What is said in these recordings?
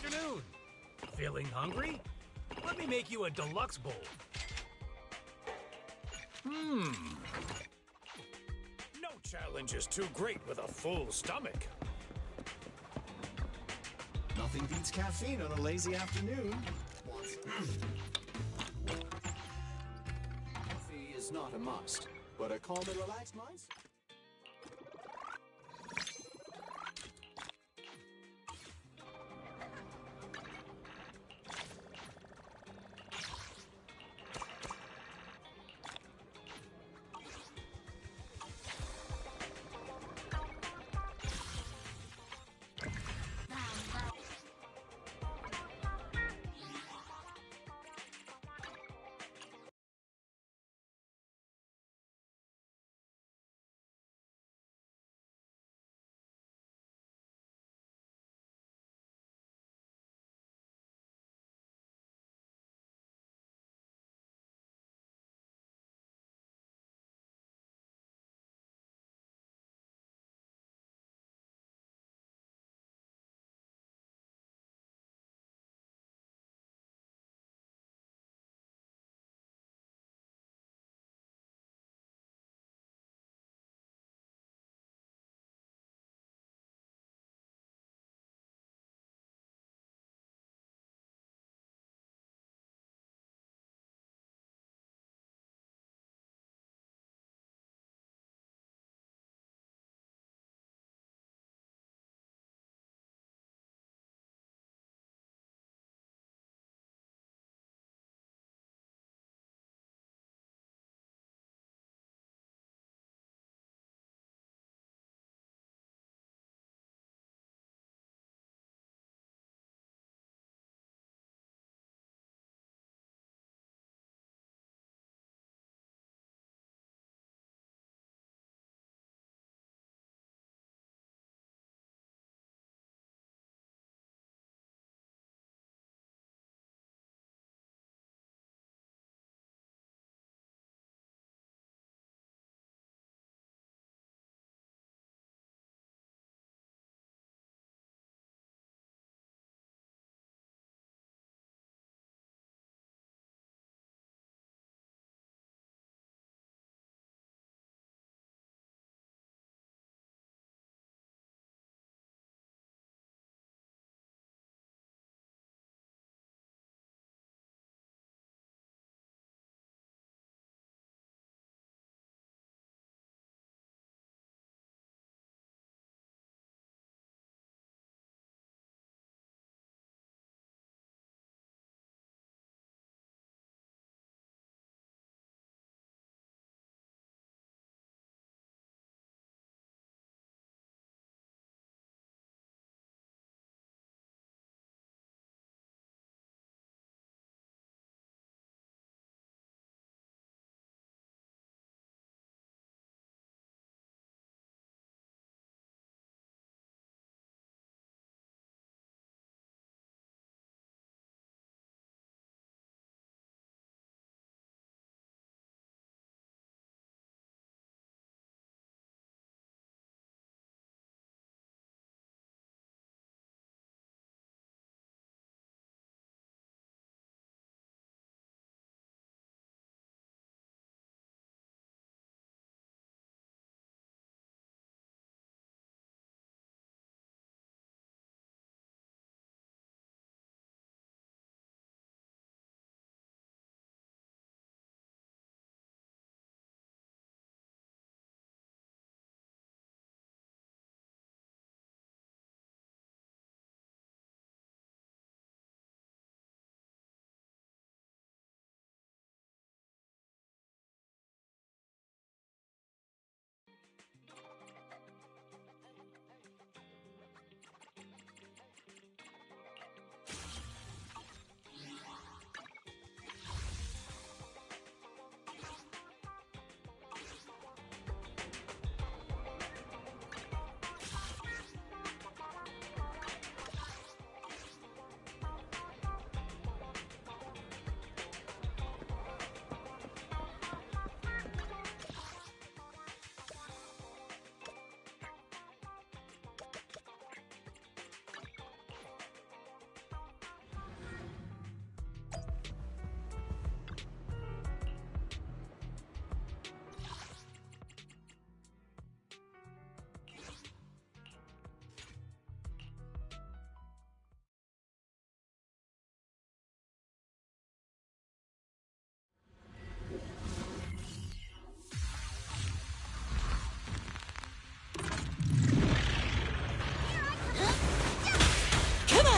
afternoon. Feeling hungry? Let me make you a deluxe bowl. No challenge is too great with a full stomach. Nothing beats caffeine on a lazy afternoon. Coffee is not a must, but a calm and relaxed mindset.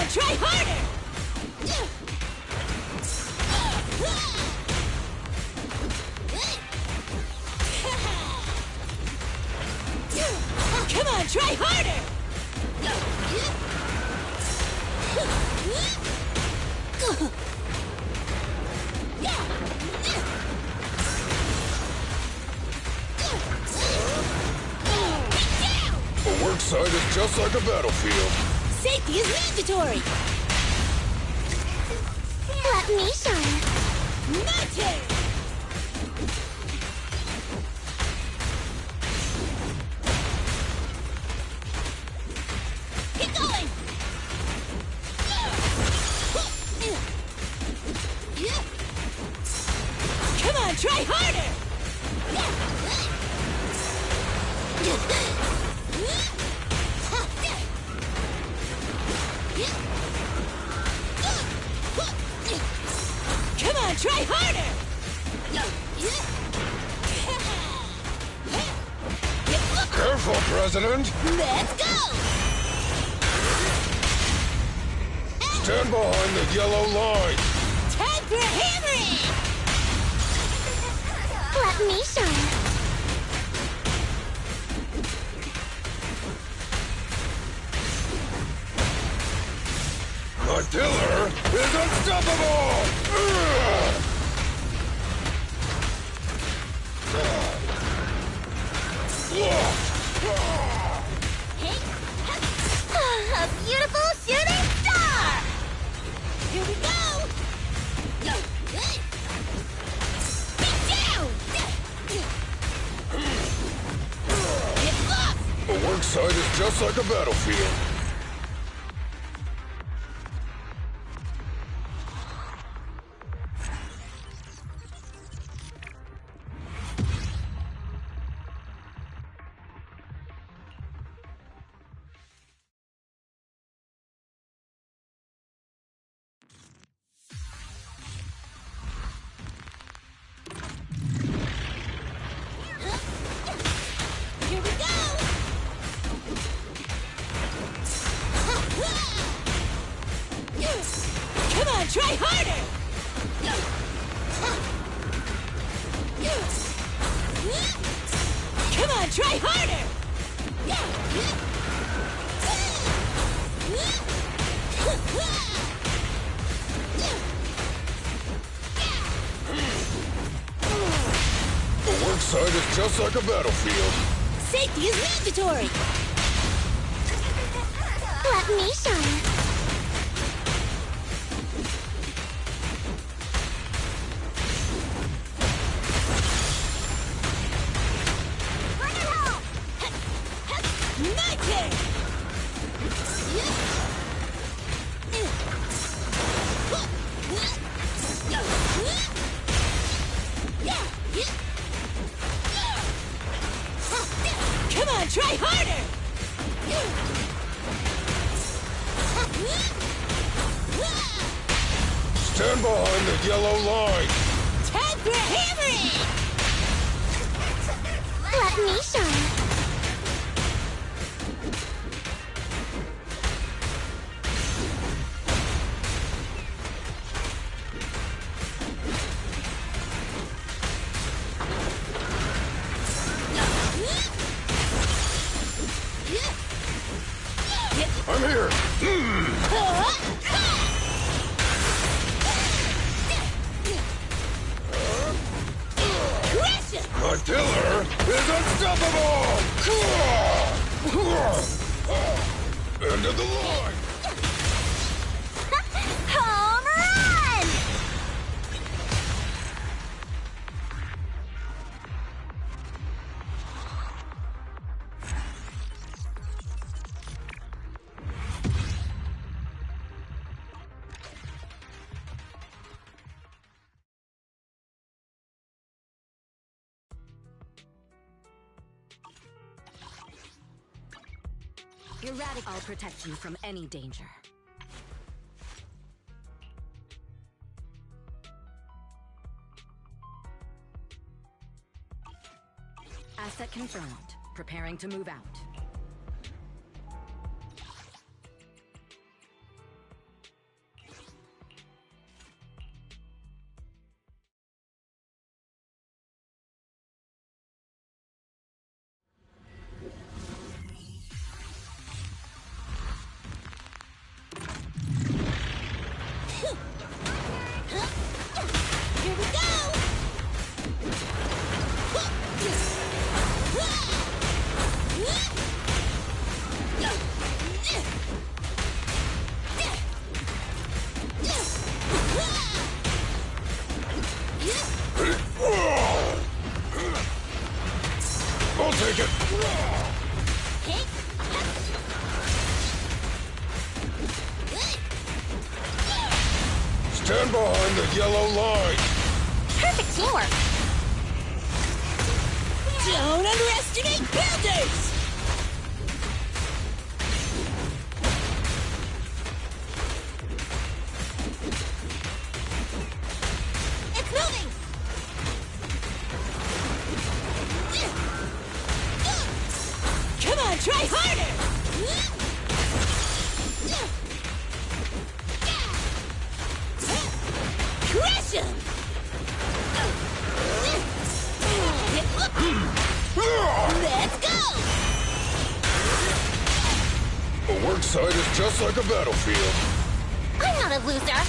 on, try harder! Come on, try harder! The work site is just like a battlefield. Safety is mandatory! Let me shine. Nothing! Keep going! Come on, try harder! Come on, try harder! Careful, President! Let's go! Stand behind the yellow line! Time for hammering! Let me shine. The killer is unstoppable! A beautiful shooting star! Here we go! Get down! Get lost! The work site is just like a battlefield. Here we go! Come on, try harder! Come on, try harder! The work site is just like a battlefield. Safety is mandatory! Let me shine. Bring it home! Nighting! Come on, try harder! Stand behind the yellow line. Time for hammering! Let me shine. I'm here. The killer is unstoppable! End of the line! Home run! Erratic. I'll protect you from any danger. Asset confirmed. Preparing to move out. Stand behind the yellow line! Perfect teamwork! Don't underestimate builders! It's moving! Come on, try harder! Crush him! Let's go! A work site is just like a battlefield. I'm not a loser!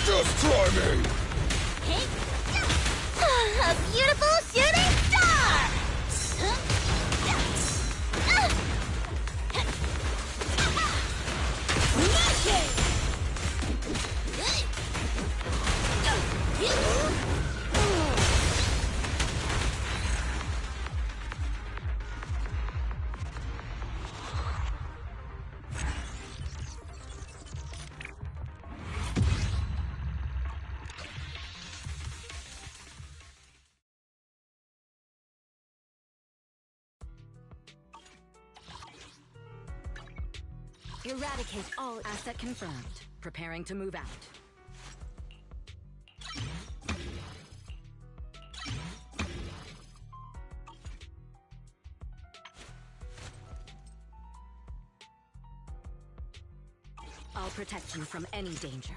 Just try me! A beautiful shooting star! Eradicate all asset confirmed. Preparing to move out. I'll protect you from any danger.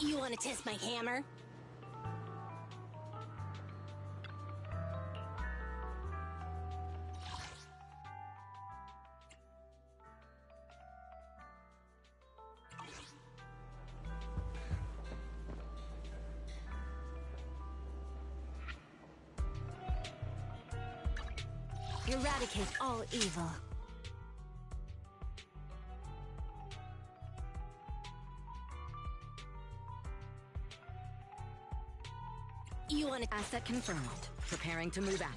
You want to test my hammer? Eradicate all evil. You want to... Asset confirmed. Preparing to move out.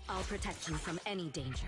I'll protect you from any danger.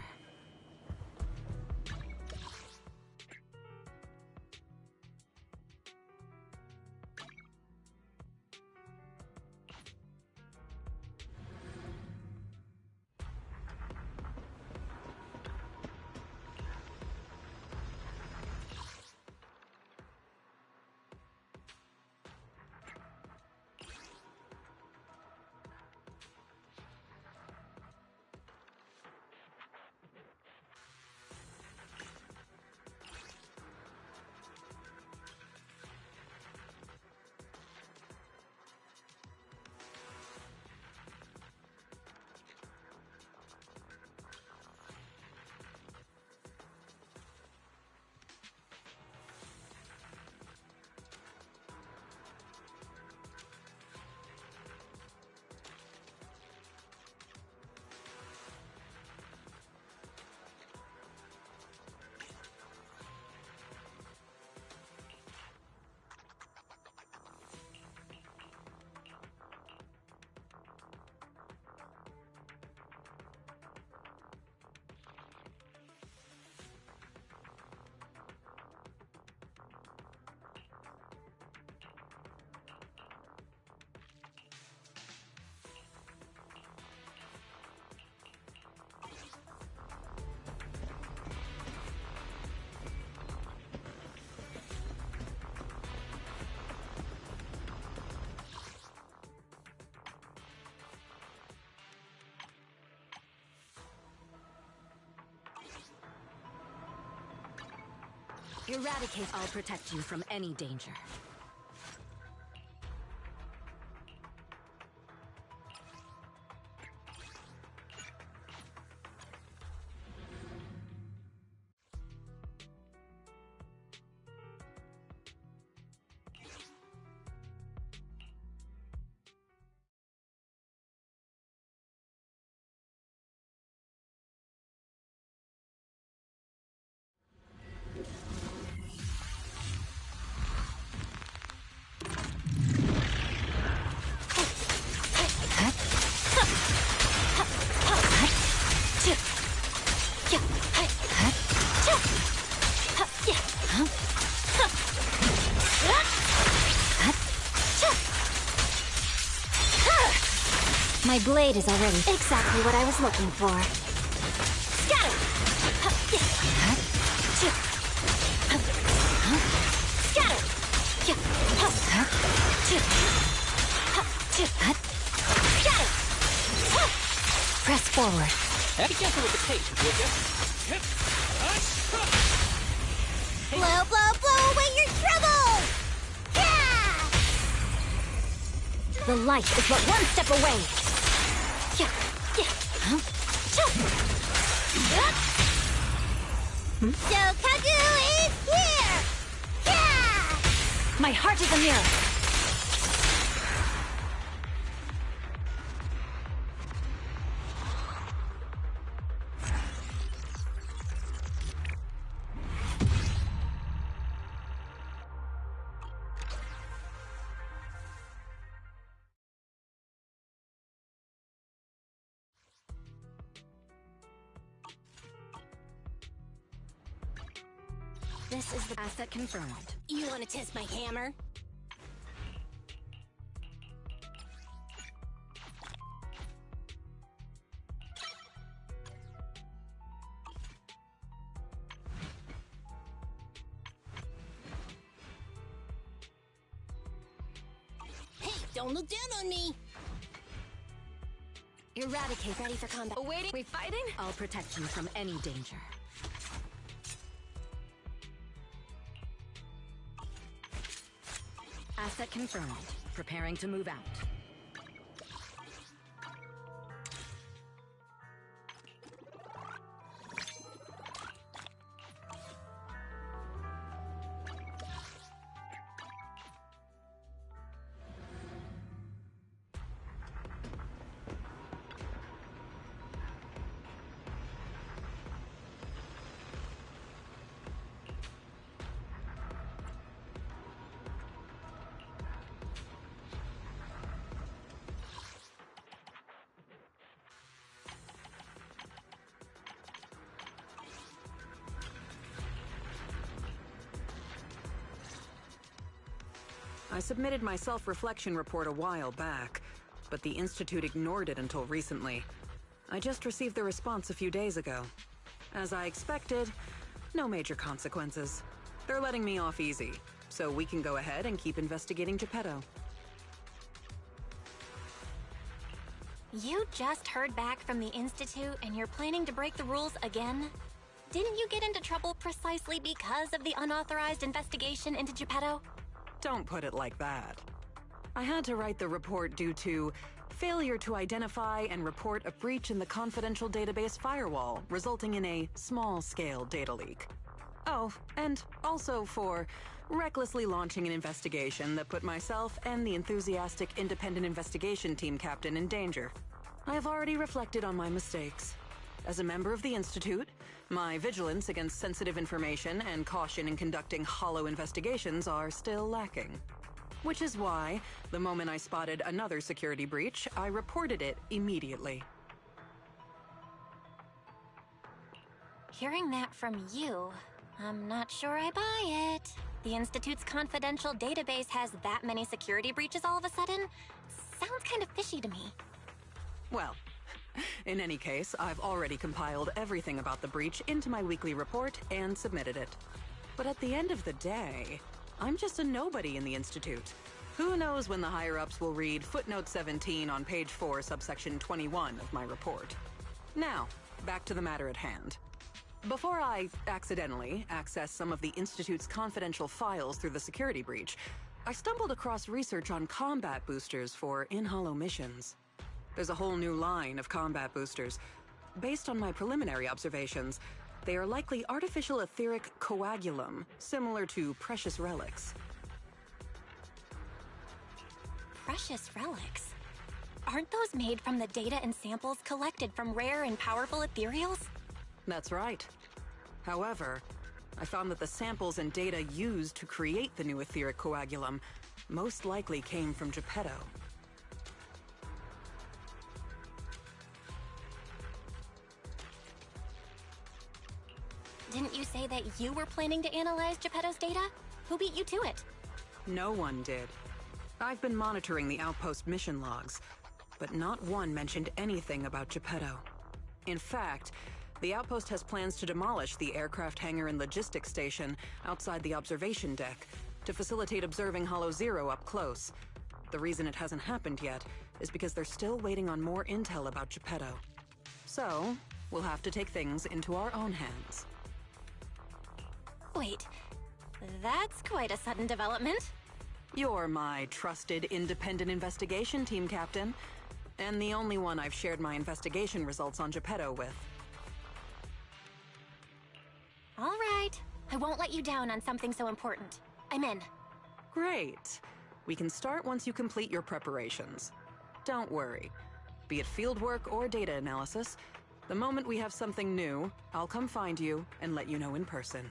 Eradicate. I'll protect you from any danger. My blade is already exactly what I was looking for. Scatter! Scatter! Press forward. Be gentle with the pace, would you? Blow, blow, blow away your troubles! Yeah! The light is but one step away. So Kagu is here! Yeah! My heart is a mirror. This is the asset confirmed. You want to test my hammer? Hey, don't look down on me! Eradicate. Ready for combat. Awaiting. We fighting? I'll protect you from any danger. Asset confirmed. Preparing to move out. I submitted my self-reflection report a while back, but the Institute ignored it until recently. I just received the response a few days ago. As I expected, no major consequences. They're letting me off easy, so we can go ahead and keep investigating Geppetto. You just heard back from the Institute and you're planning to break the rules again? Didn't you get into trouble precisely because of the unauthorized investigation into Geppetto? Don't put it like that. I had to write the report due to failure to identify and report a breach in the confidential database firewall, resulting in a small-scale data leak. Oh, and also for recklessly launching an investigation that put myself and the enthusiastic independent investigation team captain in danger. I have already reflected on my mistakes. As a member of the Institute, my vigilance against sensitive information and caution in conducting hollow investigations are still lacking. Which is why, the moment I spotted another security breach, I reported it immediately. Hearing that from you, I'm not sure I buy it. The Institute's confidential database has that many security breaches all of a sudden? Sounds kind of fishy to me. Well, in any case, I've already compiled everything about the breach into my weekly report and submitted it. But at the end of the day, I'm just a nobody in the Institute. Who knows when the higher-ups will read footnote 17 on page 4, subsection 21 of my report. Now, back to the matter at hand. Before I accidentally access some of the Institute's confidential files through the security breach, I stumbled across research on combat boosters for in-hollow missions. There's a whole new line of combat boosters. Based on my preliminary observations, they are likely artificial etheric coagulum, similar to precious relics. Precious relics? Aren't those made from the data and samples collected from rare and powerful ethereals? That's right. However, I found that the samples and data used to create the new etheric coagulum most likely came from Geppetto. Didn't you say that you were planning to analyze Geppetto's data? Who beat you to it? No one did. I've been monitoring the outpost mission logs, but not one mentioned anything about Geppetto. In fact, the outpost has plans to demolish the aircraft hangar and logistics station outside the observation deck to facilitate observing Hollow Zero up close. The reason it hasn't happened yet is because they're still waiting on more intel about Geppetto. So, we'll have to take things into our own hands. Wait, that's quite a sudden development. You're my trusted independent investigation team captain, and the only one I've shared my investigation results on Geppetto with. All right, I won't let you down on something so important. I'm in. Great. We can start once you complete your preparations. Don't worry. Be it fieldwork or data analysis, the moment we have something new, I'll come find you and let you know in person.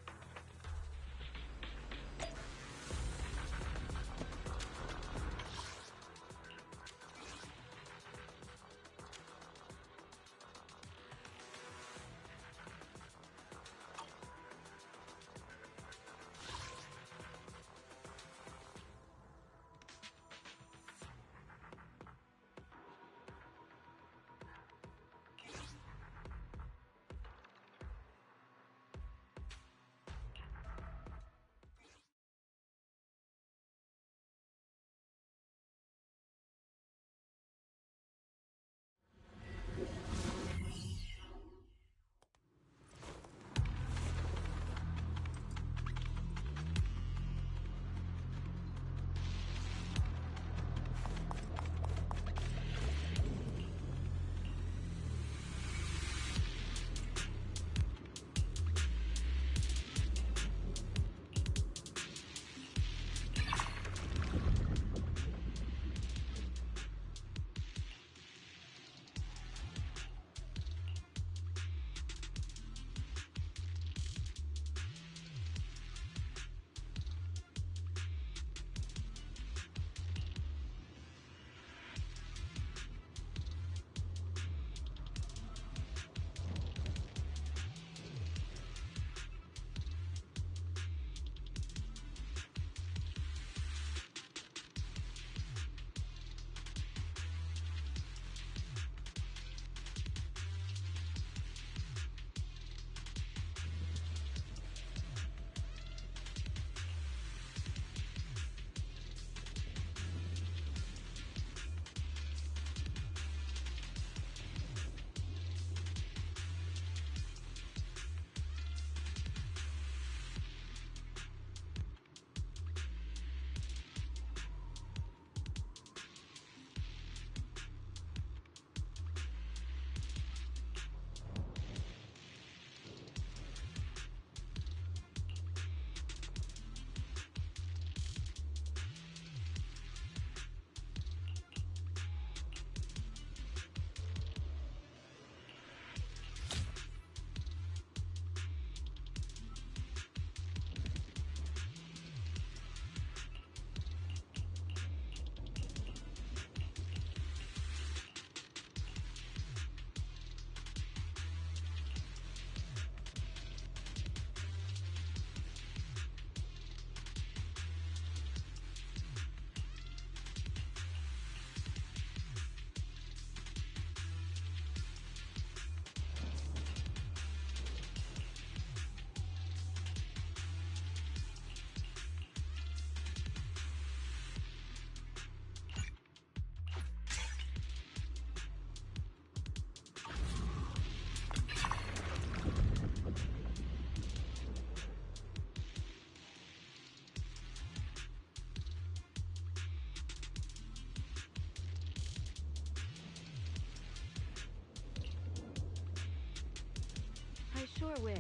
sure wish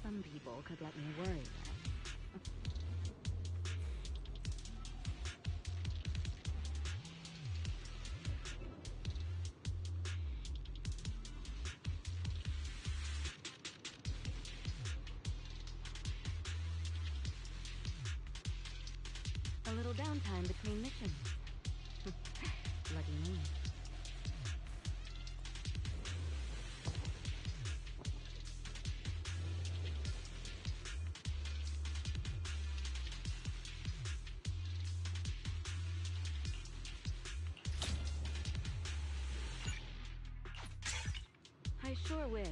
some people could let me worry less. A little downtime between missions. Lucky me. I sure wish.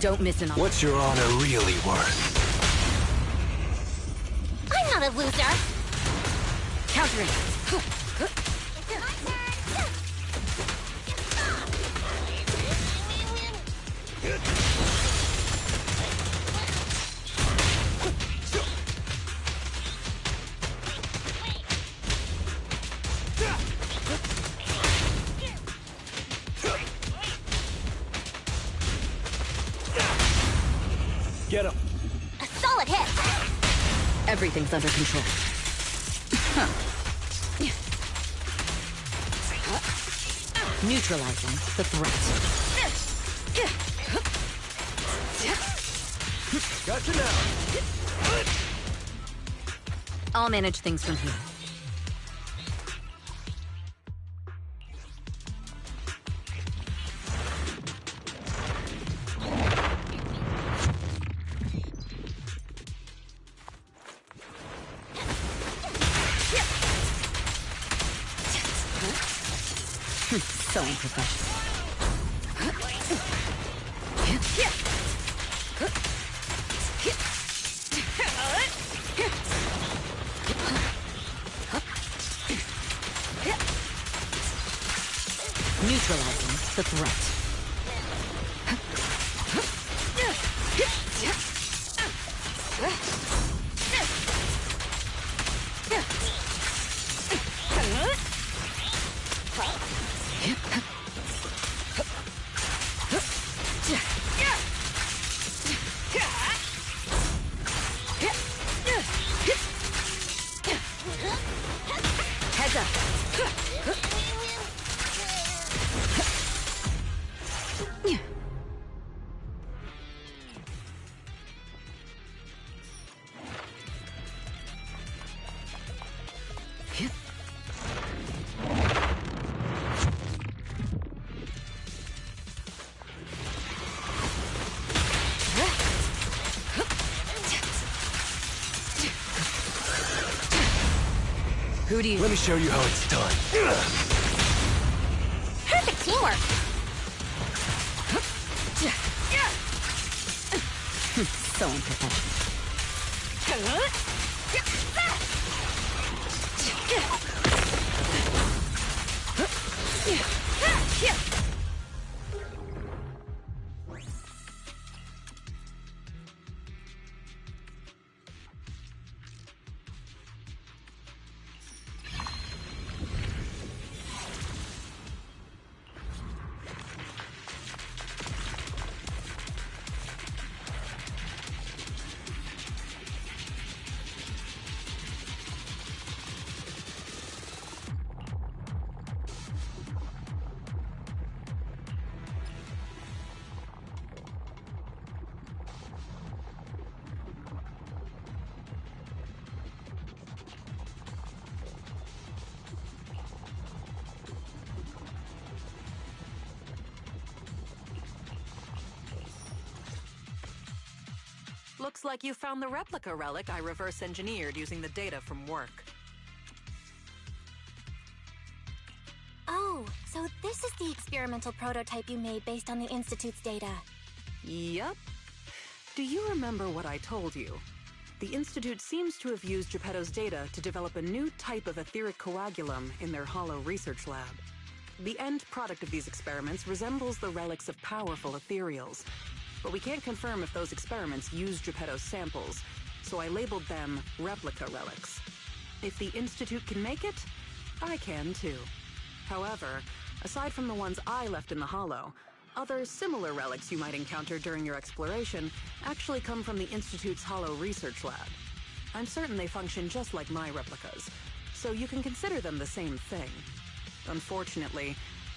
Don't miss an opportunity. What's your honor really worth? I'm not a loser! Countering. Get him. A solid hit! Everything's under control. Neutralizing the threat. Gotcha now. I'll manage things from here. So unprofessional. Neutralizing the threat. Heads up. Who do you... Let me show you how it's done. Perfect teamwork! So unprofessional. Looks like you found the replica relic I reverse engineered using the data from work. Oh, so this is the experimental prototype you made based on the Institute's data. Yep. Do you remember what I told you? The Institute seems to have used Geppetto's data to develop a new type of etheric coagulum in their hollow research lab. The end product of these experiments resembles the relics of powerful ethereals, but we can't confirm if those experiments used Geppetto's samples, so I labeled them replica relics. If the Institute can make it, I can too. However, aside from the ones I left in the hollow, other similar relics you might encounter during your exploration actually come from the Institute's hollow research lab. I'm certain they function just like my replicas, so you can consider them the same thing. Unfortunately,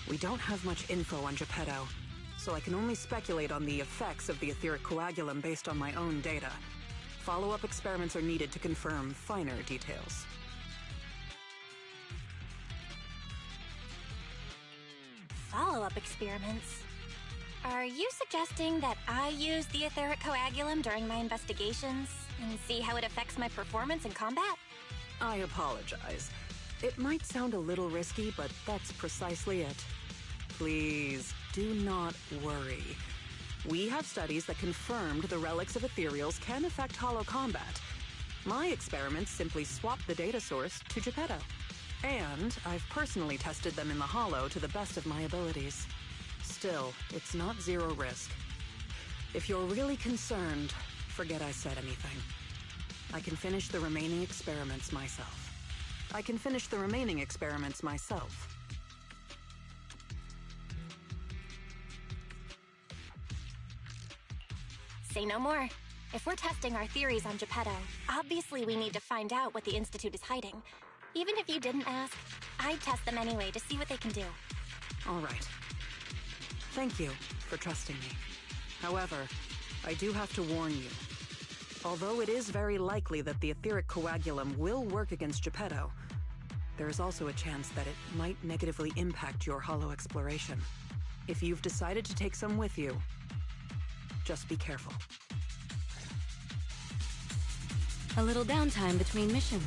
we don't have much info on Geppetto, so I can only speculate on the effects of the etheric coagulum based on my own data. Follow-up experiments are needed to confirm finer details. Follow-up experiments? Are you suggesting that I use the etheric coagulum during my investigations and see how it affects my performance in combat? I apologize. It might sound a little risky, but that's precisely it. Please, do not worry. We have studies that confirmed the relics of ethereals can affect hollow combat. My experiments simply swapped the data source to Geppetto. And I've personally tested them in the hollow to the best of my abilities. Still, it's not zero risk. If you're really concerned, forget I said anything. I can finish the remaining experiments myself. Say no more. If we're testing our theories on Geppetto, obviously we need to find out what the Institute is hiding. Even if you didn't ask, I'd test them anyway to see what they can do. All right. Thank you for trusting me. However, I do have to warn you. Although it is very likely that the etheric coagulum will work against Geppetto, there is also a chance that it might negatively impact your hollow exploration. If you've decided to take some with you, just be careful. A little downtime between missions.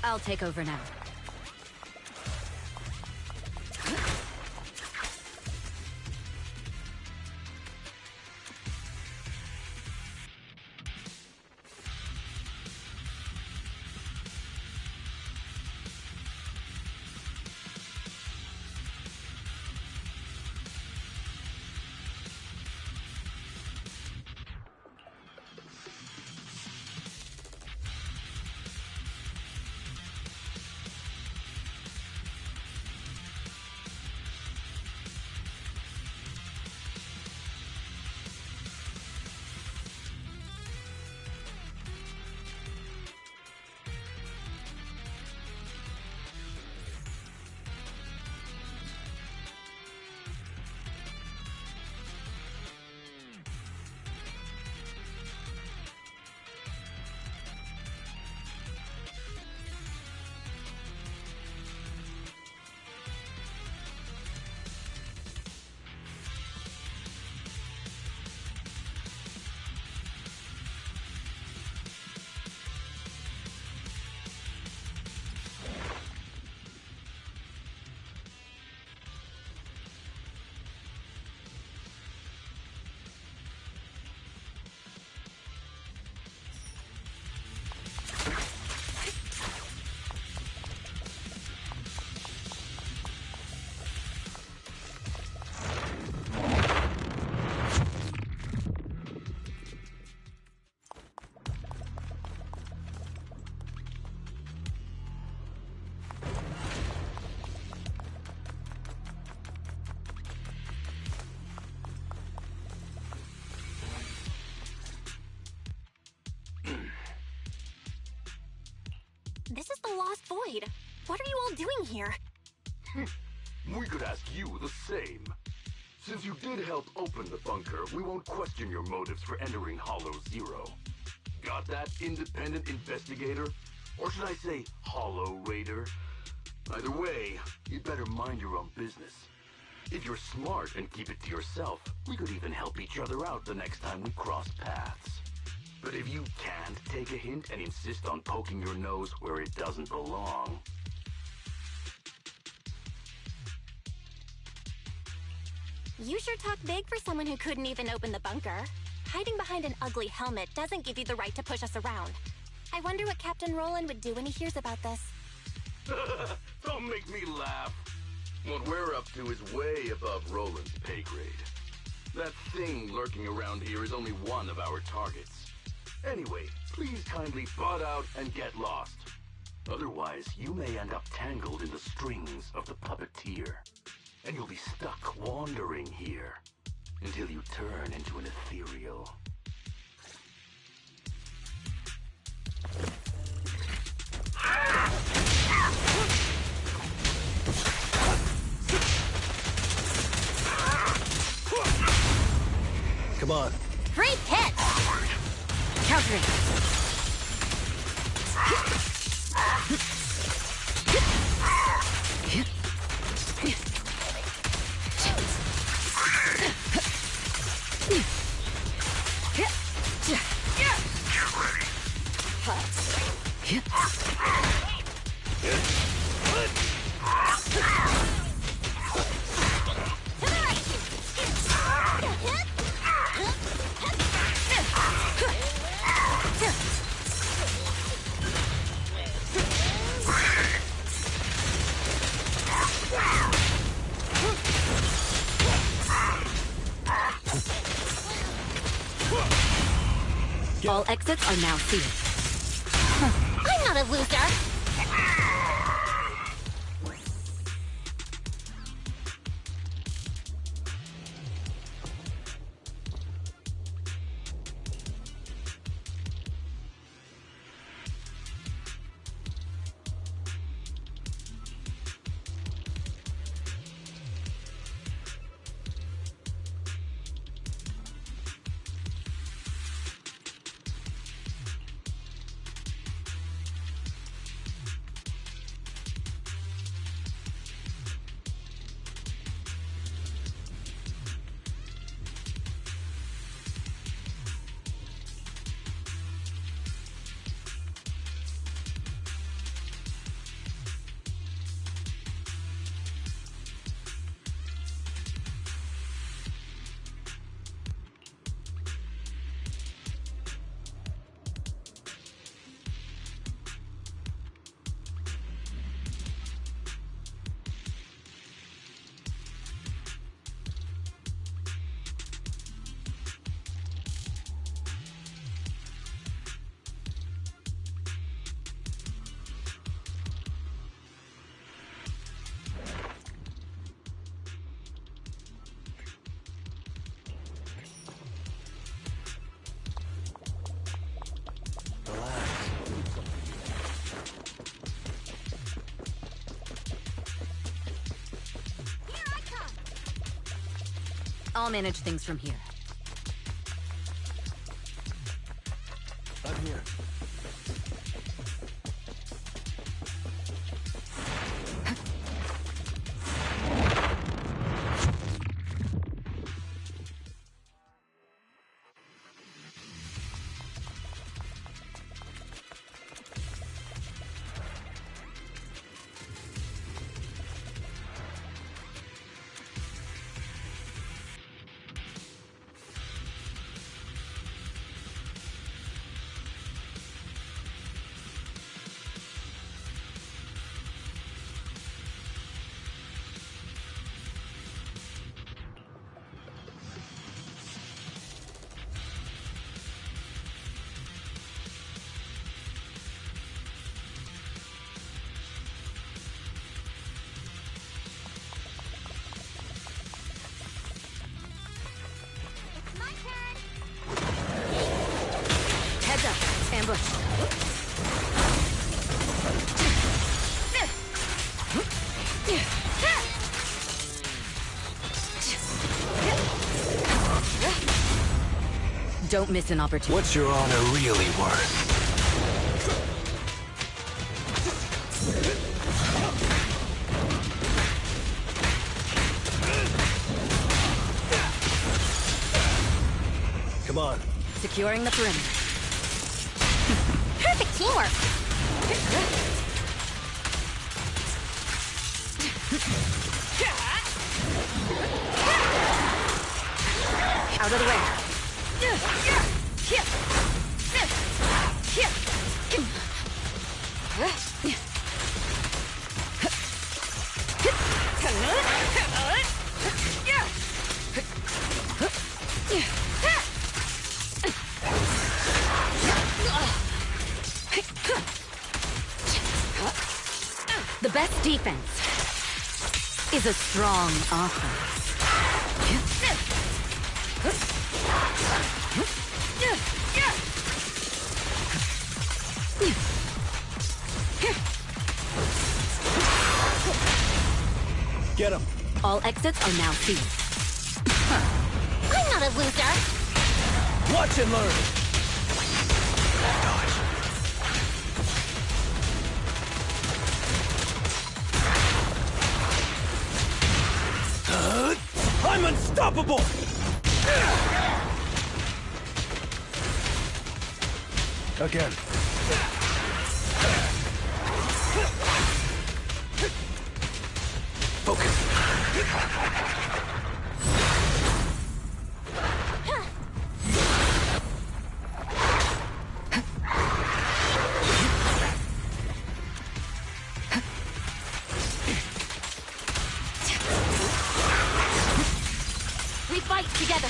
I'll take over now. the Lost Void? What are you all doing here? We could ask you the same. Since you did help open the bunker, we won't question your motives for entering Hollow Zero. Got that, independent investigator? Or should I say, Hollow Raider? Either way, you'd better mind your own business. If you're smart and keep it to yourself, we could even help each other out the next time we cross paths. But if you can't take a hint and insist on poking your nose where it doesn't belong... You sure talk big for someone who couldn't even open the bunker. Hiding behind an ugly helmet doesn't give you the right to push us around. I wonder what Captain Roland would do when he hears about this. Don't make me laugh. What we're up to is way above Roland's pay grade. That thing lurking around here is only one of our targets. Anyway, please kindly butt out and get lost. Otherwise, you may end up tangled in the strings of the puppeteer. And you'll be stuck wandering here until you turn into an ethereal. Come on. Great hit! Countering. All exits are now sealed. I'm not a loser! I'll manage things from here. I'm here. Don't miss an opportunity. What's your honor really worth? Come on. Securing the perimeter. Perfect teamwork. Out of the way. The best defense is a strong offense. Get him. All exits are now sealed. I'm not a loser. Watch and learn. I'm unstoppable! Again. Focus. We fight together.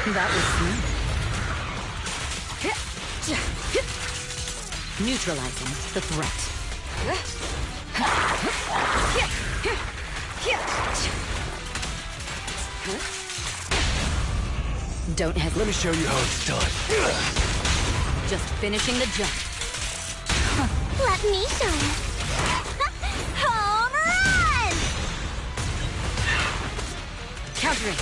That was smooth. Neutralizing the threat. Don't hesitate. Let me show you how it's done. Just finishing the jump. Let me show you. Home run! Countering.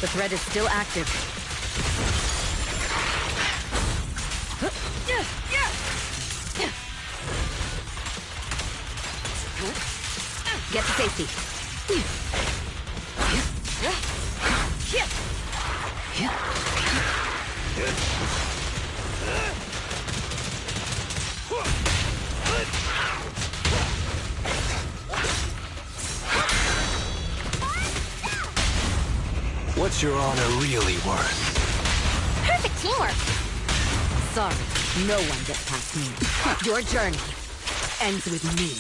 The threat is still active. Get to safety. What's your honor really worth? Perfect teamwork. Sorry, no one gets past me. Your journey ends with me.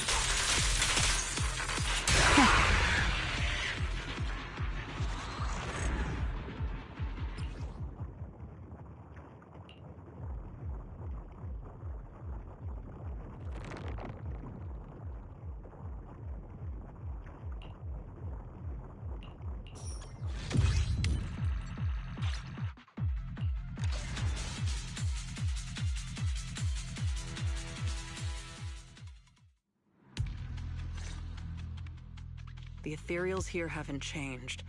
The ethereals here haven't changed.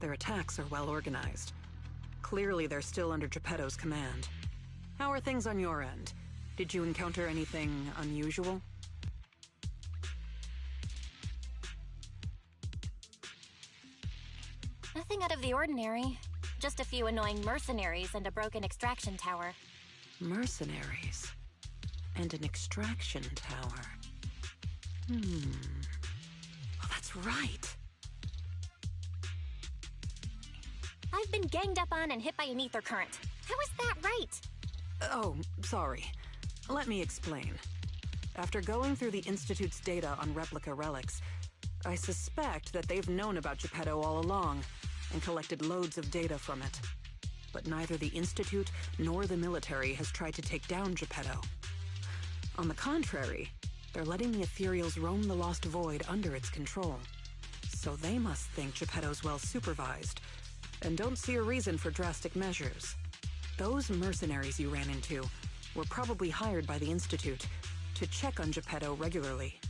Their attacks are well organized. Clearly they're still under Geppetto's command. How are things on your end? Did you encounter anything unusual? Nothing out of the ordinary. Just a few annoying mercenaries and a broken extraction tower. Mercenaries. And an extraction tower. Oh, that's right. I've been ganged up on and hit by an ether current. How is that right? Oh, sorry. Let me explain. After going through the Institute's data on replica relics, I suspect that they've known about Geppetto all along, and collected loads of data from it. But neither the Institute nor the military has tried to take down Geppetto. On the contrary, they're letting the Ethereals roam the Lost Void under its control. So they must think Geppetto's well supervised, and don't see a reason for drastic measures. Those mercenaries you ran into were probably hired by the Institute to check on Geppetto regularly.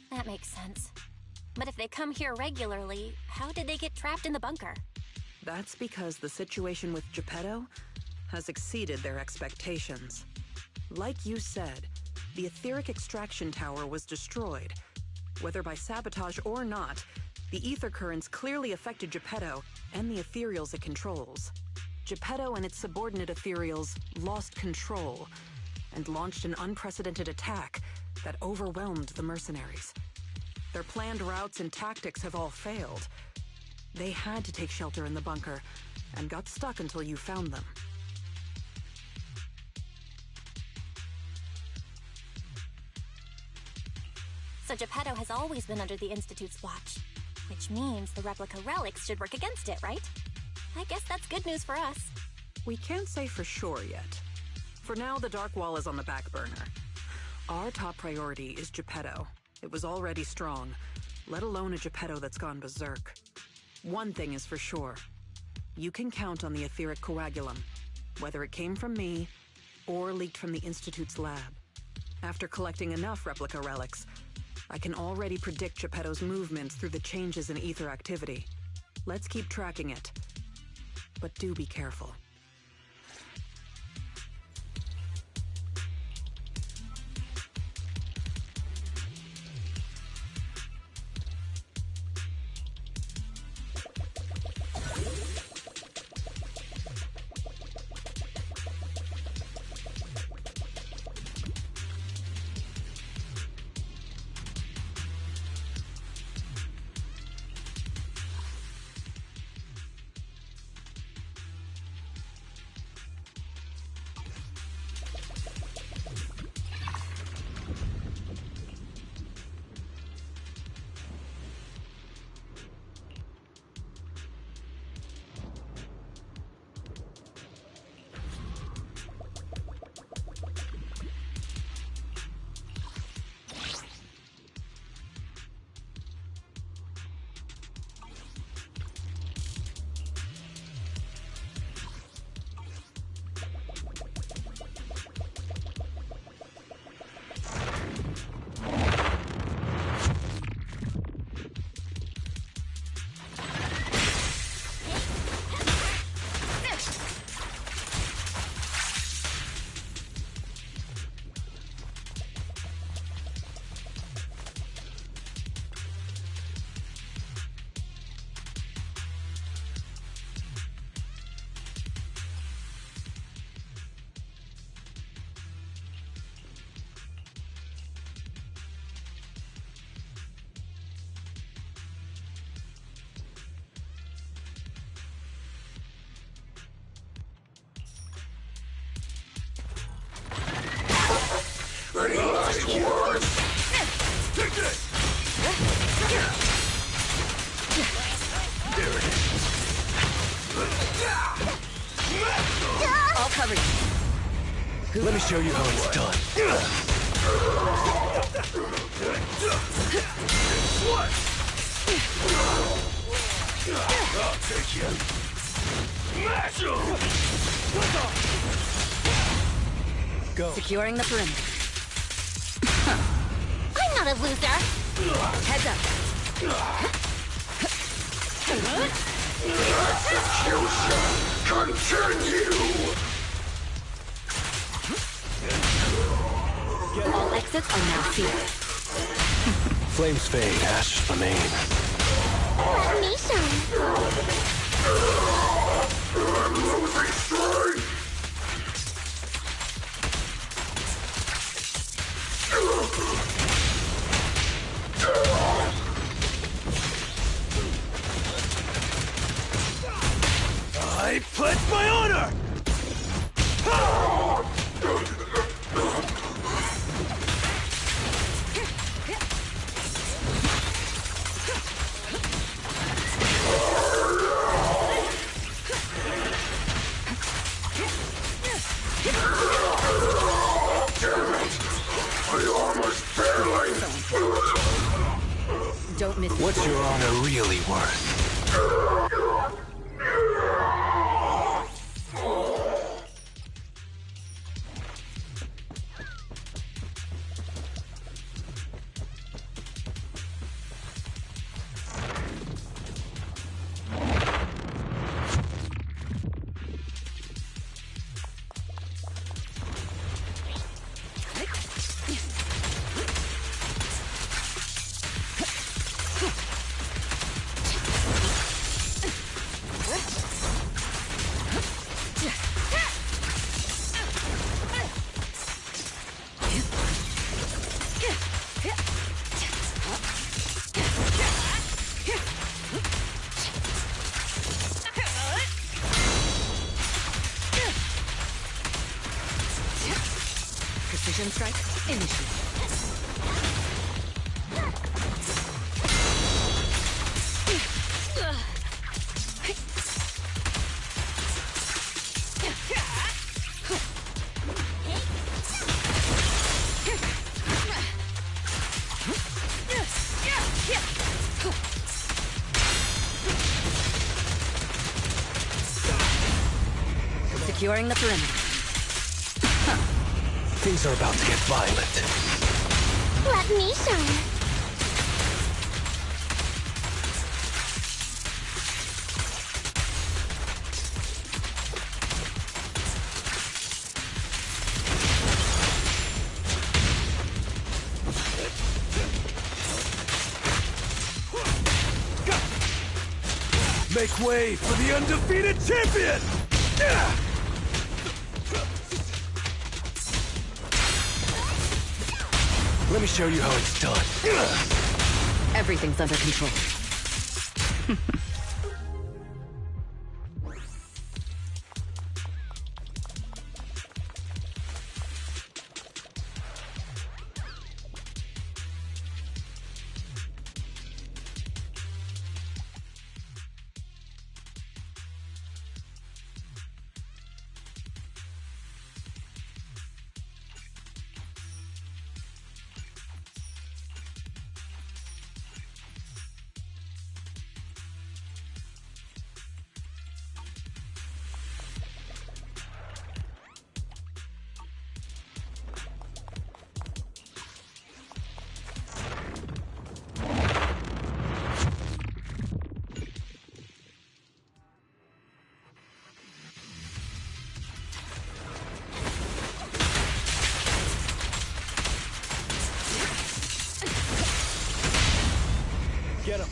That makes sense. But if they come here regularly, how did they get trapped in the bunker? That's because the situation with Geppetto has exceeded their expectations. Like you said, the etheric extraction tower was destroyed. Whether by sabotage or not, the ether currents clearly affected Geppetto and the ethereals it controls. Geppetto and its subordinate ethereals lost control and launched an unprecedented attack that overwhelmed the mercenaries. Their planned routes and tactics have all failed. They had to take shelter in the bunker and got stuck until you found them. So Geppetto has always been under the Institute's watch, which means the replica relics should work against it, right? I guess that's good news for us. We can't say for sure yet. For now, the Dark Wall is on the back burner. Our top priority is Geppetto. It was already strong, let alone a Geppetto that's gone berserk. One thing is for sure. You can count on the etheric coagulum, whether it came from me or leaked from the Institute's lab. After collecting enough replica relics, I can already predict Geppetto's movements through the changes in ether activity. Let's keep tracking it. But do be careful. Any last words? Take this! There it is. I'll cover you. Let me show you how it's done. What? I'll take you. Smash him! Go. Securing the perimeter. I'm not a loser! Heads up. Continue! All exits are now sealed. Flames fade, ashes remain. Let me shine. I'm losing strength! I pledge my honor! Don't miss. What's your honor really worth? Precision strike, initiate. Securing the perimeter. Things are about to get violent. Let me shine. Make way for the undefeated champion! Let me show you how it's done. Everything's under control. Get him.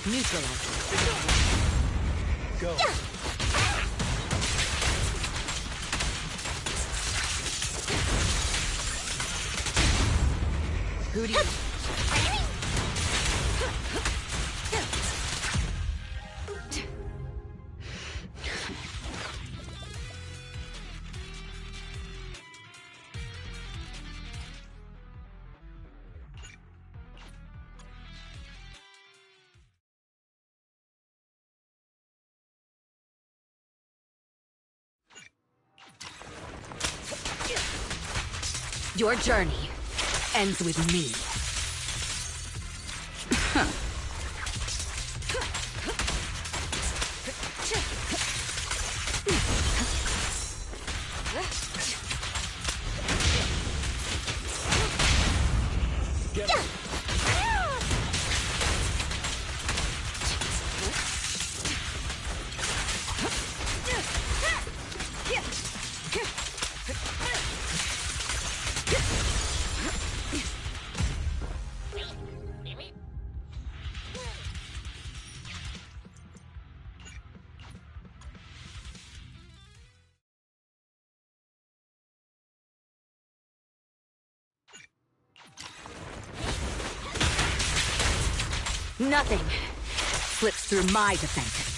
Neutralize. Go. Who do you... Your journey ends with me. Nothing slips through my defenses.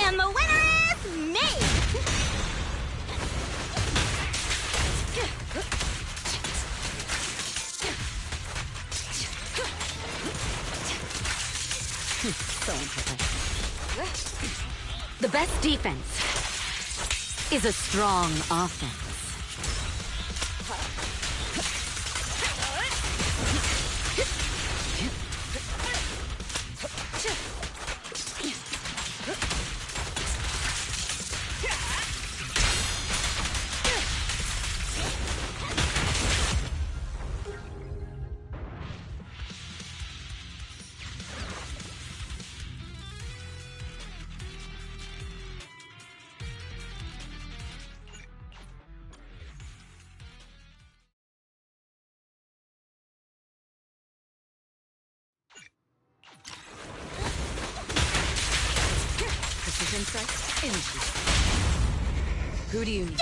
And the winner is me! So important. The best defense is a strong offense. Precision strike, initiate. Who do you need?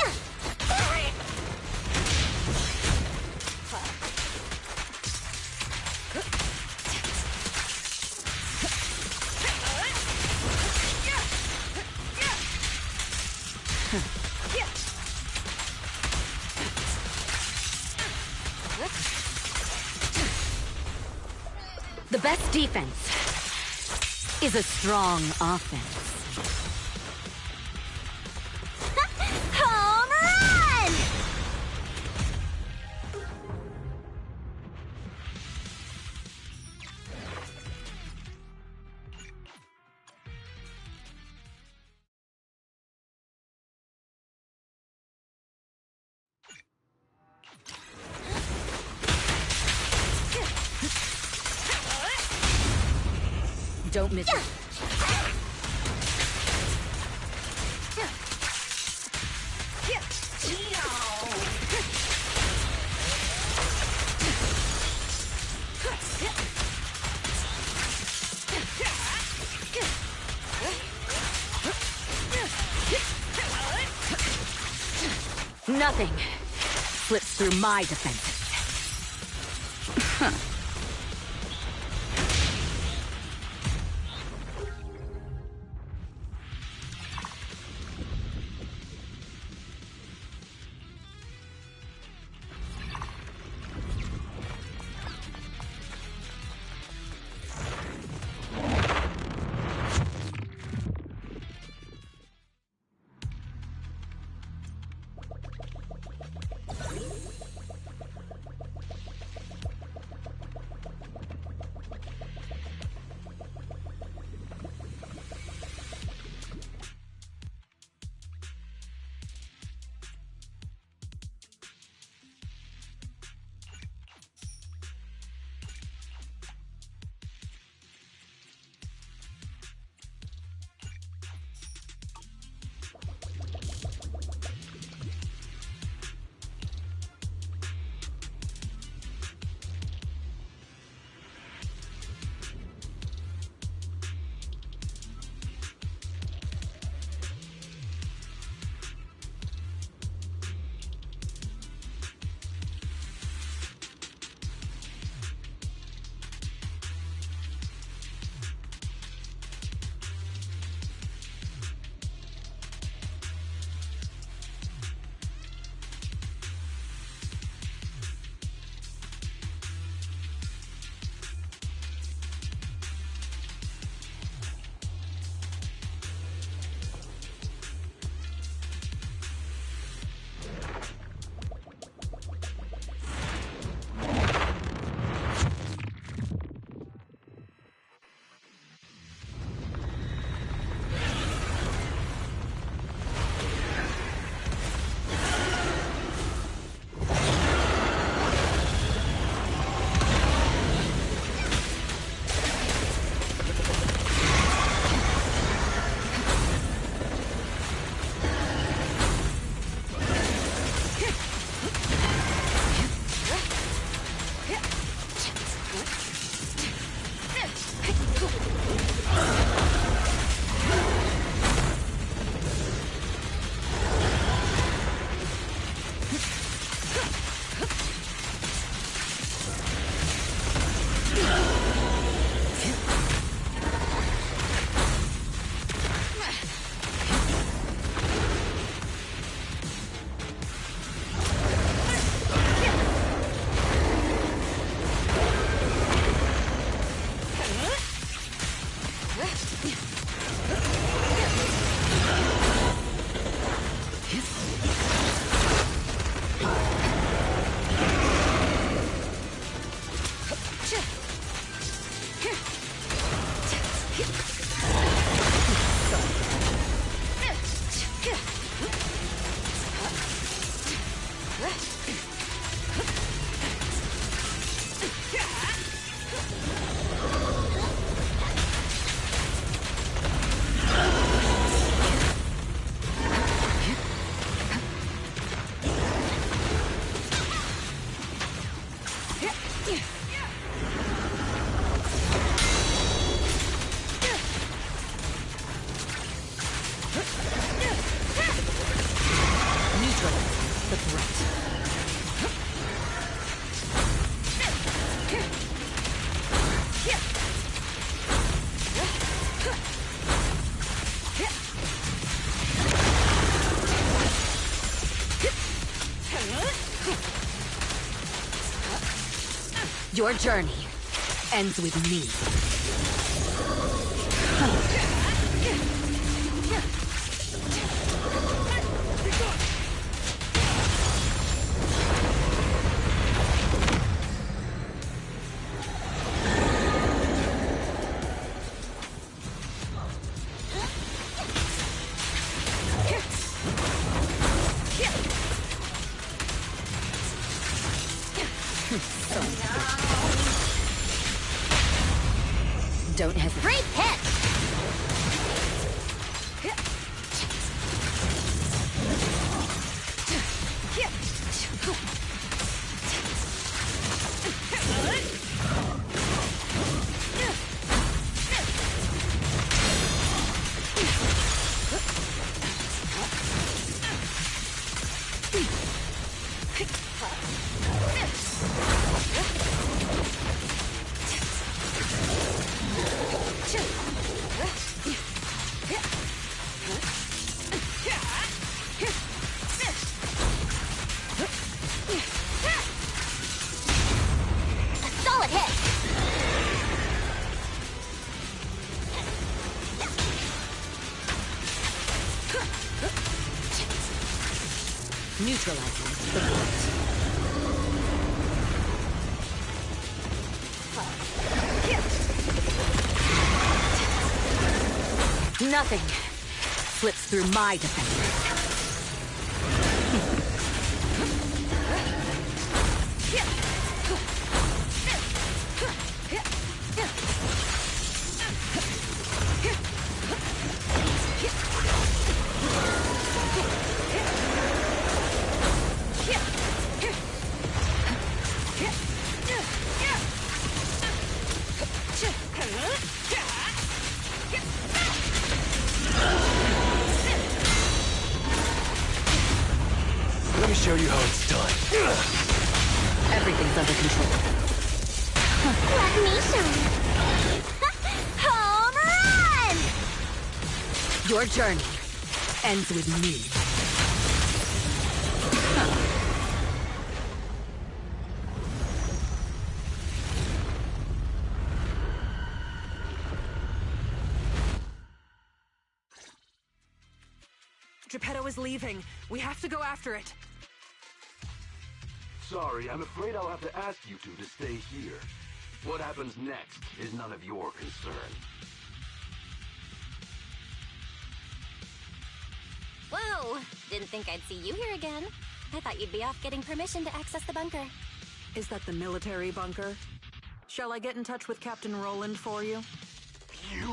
The best defense is a strong offense. Home run! Don't miss it. Nothing slips through my defenses. Your journey ends with me. Don't hesitate. Great hit! Solid hit! Neutralizing the point. Nothing slips through my defenses. Let me show you how it's done. Everything's under control. Let me show you. Home run! Your journey ends with me. Geppetto is leaving. We have to go after it. Sorry, I'm afraid I'll have to ask you two to stay here. What happens next is none of your concern. Whoa! Didn't think I'd see you here again. I thought you'd be off getting permission to access the bunker. Is that the military bunker? Shall I get in touch with Captain Roland for you? You?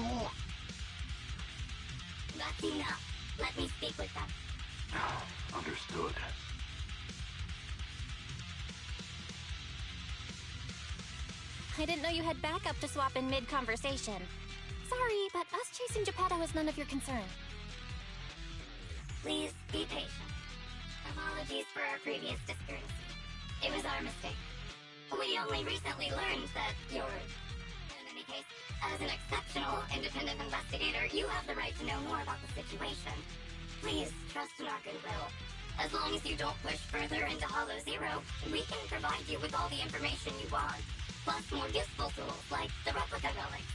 That's enough. Let me speak with them. Understood. I didn't know you had backup to swap in mid-conversation. Sorry, but us chasing Geppetto is none of your concern. Please be patient. Apologies for our previous discourtesy. It was our mistake. We only recently learned that you're... In any case, as an exceptional independent investigator, you have the right to know more about the situation. Please trust in our goodwill. As long as you don't push further into Hollow Zero, we can provide you with all the information you want. Plus more useful tools like the replica relics.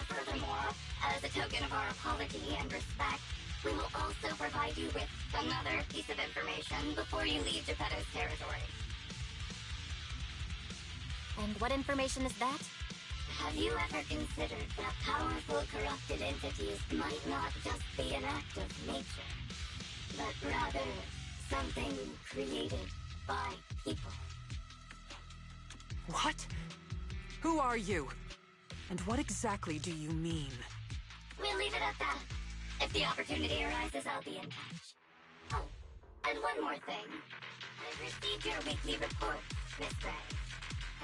Furthermore, as a token of our apology and respect, we will also provide you with another piece of information before you leave Geppetto's territory. And what information is that? Have you ever considered that powerful corrupted entities might not just be an act of nature, but rather something created by people? What? Who are you? And what exactly do you mean? We'll leave it at that. If the opportunity arises, I'll be in touch. Oh, and one more thing. I've received your weekly report, Miss Gray.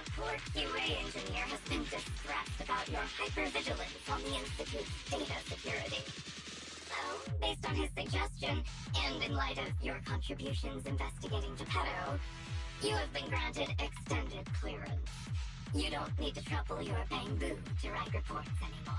A poor QA engineer has been distressed about your hypervigilance on the Institute's data security. So, based on his suggestion, and in light of your contributions investigating Geppetto, you have been granted extended clearance. You don't need to trouble your bamboo to write reports anymore.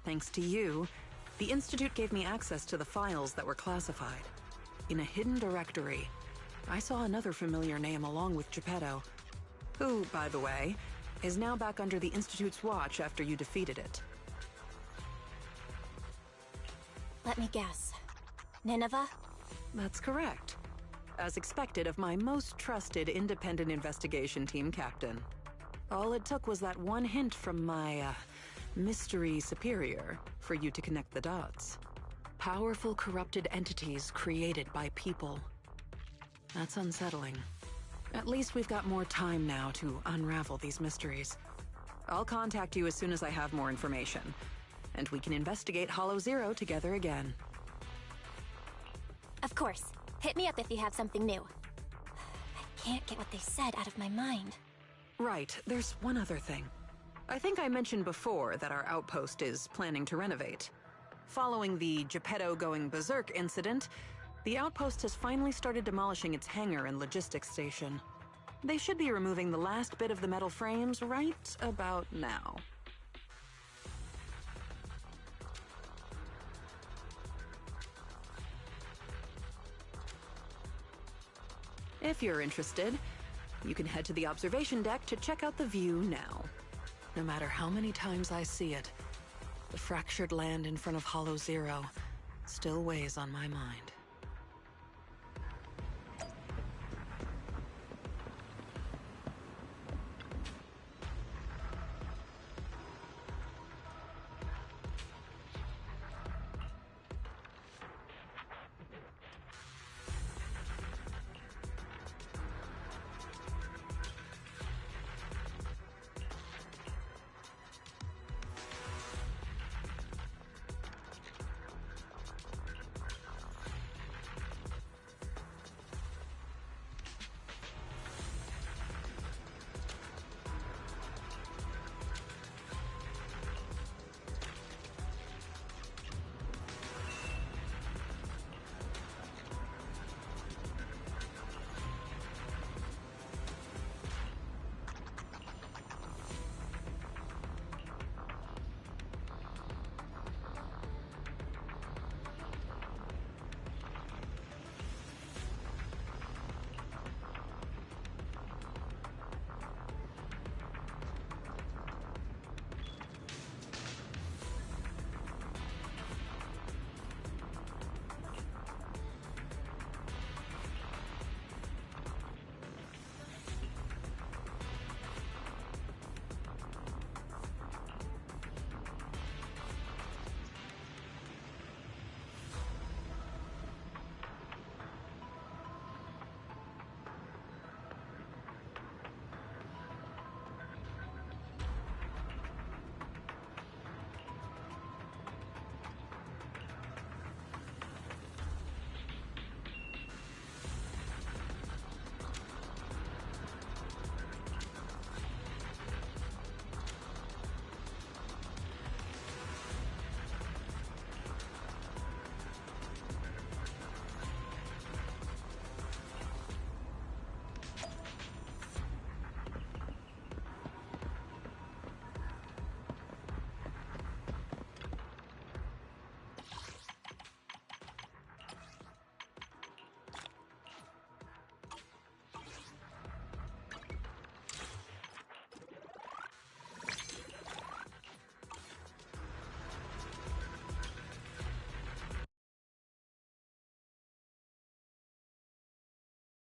Thanks to you, the Institute gave me access to the files that were classified. In a hidden directory, I saw another familiar name along with Geppetto, who, by the way, is now back under the Institute's watch after you defeated it. Let me guess. Nineveh? That's correct. As expected of my most trusted independent investigation team captain. All it took was that one hint from my, mystery superior for you to connect the dots. Powerful corrupted entities created by people. That's unsettling. At least we've got more time now to unravel these mysteries. I'll contact you as soon as I have more information, and we can investigate Hollow Zero together again. Of course. Hit me up if you have something new. I can't get what they said out of my mind. Right, there's one other thing. I think I mentioned before that our outpost is planning to renovate. Following the Geppetto going berserk incident, the outpost has finally started demolishing its hangar and logistics station. They should be removing the last bit of the metal frames right about now. If you're interested, you can head to the observation deck to check out the view now. No matter how many times I see it, the fractured land in front of Hollow Zero still weighs on my mind.